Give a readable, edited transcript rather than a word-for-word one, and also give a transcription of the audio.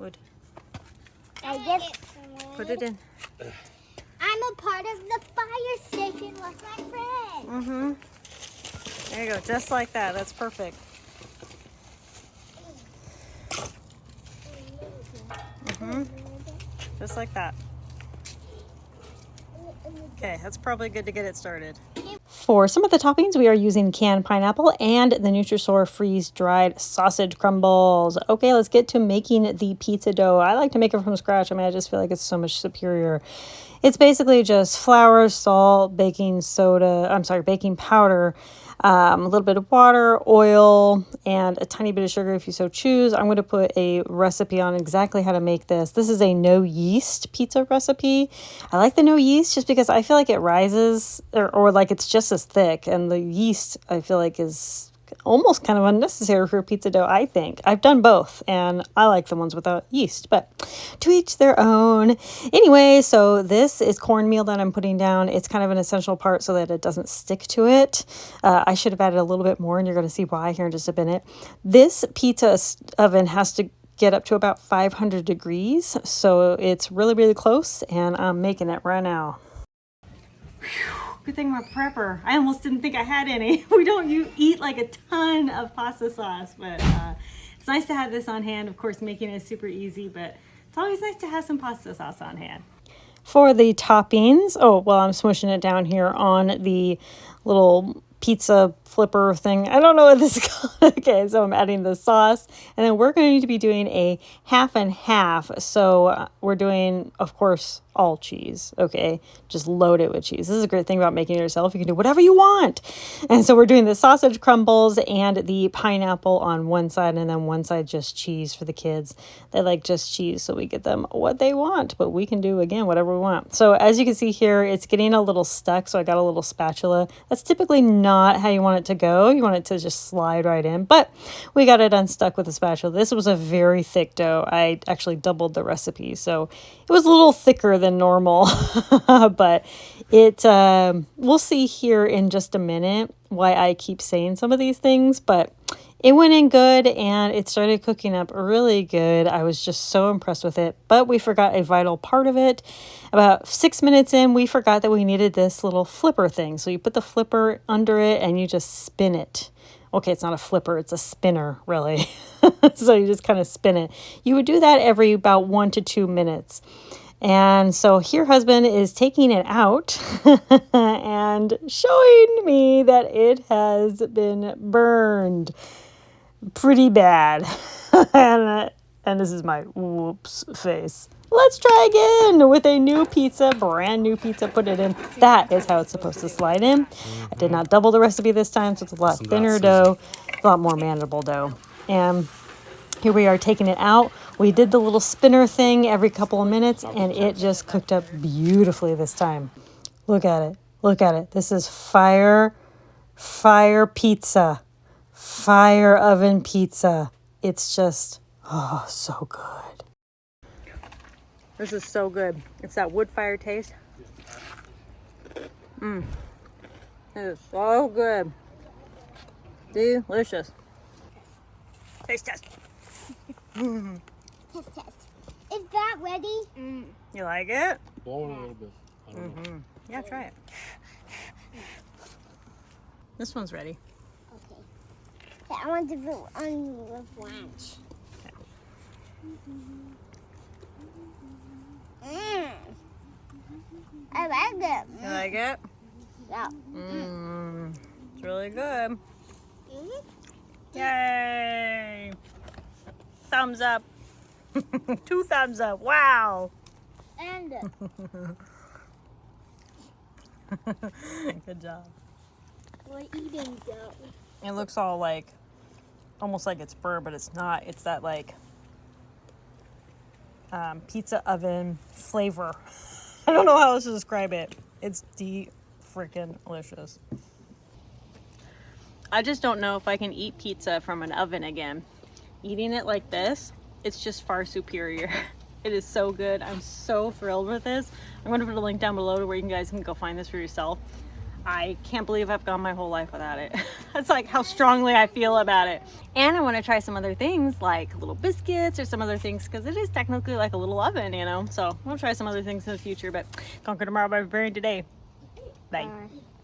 Wood. I get Put it in. I'm a part of the fire station with my friend. There you go, just like that. That's perfect. Just like that. Okay, that's probably good to get it started. For some of the toppings, we are using canned pineapple and the Nutrisour freeze-dried sausage crumbles. Okay, let's get to making the pizza dough. I like to make it from scratch. I mean, I just feel like it's so much superior. It's basically just flour, salt, baking powder, a little bit of water, oil, and a tiny bit of sugar if you so choose. I'm going to put a recipe on exactly how to make this. This is a no yeast pizza recipe. I like the no yeast just because I feel like it rises or like it's just as thick, and the yeast I feel like is almost kind of unnecessary for pizza dough, I think. I've done both, and I like the ones without yeast, but to each their own. Anyway, so this is cornmeal that I'm putting down. It's kind of an essential part so that it doesn't stick to it. I should have added a little bit more, and you're going to see why here in just a minute. This pizza oven has to get up to about 500 degrees, so it's really, really close, and I'm making it right now. Good thing I'm a prepper. I almost didn't think I had any. We don't eat like a ton of pasta sauce, but it's nice to have this on hand. Of course, making it is super easy, but it's always nice to have some pasta sauce on hand. For the toppings, I'm smushing it down here on the little pizza flipper thing. I don't know what this is called. Okay, so I'm adding the sauce, and then we're going to be doing a half and half. So we're doing, of course, all cheese. Okay, just load it with cheese. This is a great thing about making it yourself. You can do whatever you want. And so we're doing the sausage crumbles and the pineapple on one side, and then one side just cheese for the kids. They like just cheese, so we get them what they want, but we can do, again, whatever we want. So as you can see here, it's getting a little stuck, so I got a little spatula. That's typically not how you want it to go. You want it to just slide right in, but we got it unstuck with a spatula. This was a very thick dough. I actually doubled the recipe, so it was a little thicker than normal, but we'll see here in just a minute why I keep saying some of these things, but it went in good and it started cooking up really good. I was just so impressed with it, but we forgot a vital part of it. About 6 minutes in, we forgot that we needed this little flipper thing. So you put the flipper under it and you just spin it. Okay, it's not a flipper, it's a spinner, really. So you just kind of spin it. You would do that every about 1 to 2 minutes. And so here husband is taking it out and showing me that it has been burned pretty bad. and this is my whoops face. Let's try again with a new pizza, brand new pizza, put it in. That is how it's supposed to slide in. I did not double the recipe this time, so it's a lot thinner dough, a lot more manageable dough. And here we are taking it out. We did the little spinner thing every couple of minutes, and it just cooked up beautifully this time. Look at it. Look at it. This is fire pizza. Fire oven pizza. It's just, so good. This is so good. It's that wood fire taste. It is so good. Delicious. Taste test. Test, test. Is that ready? You like it? Blow it a little bit. I don't know. Yeah, try it. This one's ready. Okay. I want to put on the flash. I like it. You like it? Yeah. It's really good. Yay! Thumbs up. 2 thumbs up. Wow. And Good job. we're eating dough. It looks all like, almost like it's burnt, but it's not. It's that like pizza oven flavor. I don't know how else to describe it. It's freaking delicious. I just don't know if I can eat pizza from an oven again. Eating it like this, it's just far superior. It is so good. I'm so thrilled with this. I'm going to put a link down below to where you guys can go find this for yourself. I can't believe I've gone my whole life without it. That's like how strongly I feel about it. And I want to try some other things like little biscuits or some other things because it is technically like a little oven, you know. So we'll try some other things in the future, but conquer tomorrow by preparing today. Bye.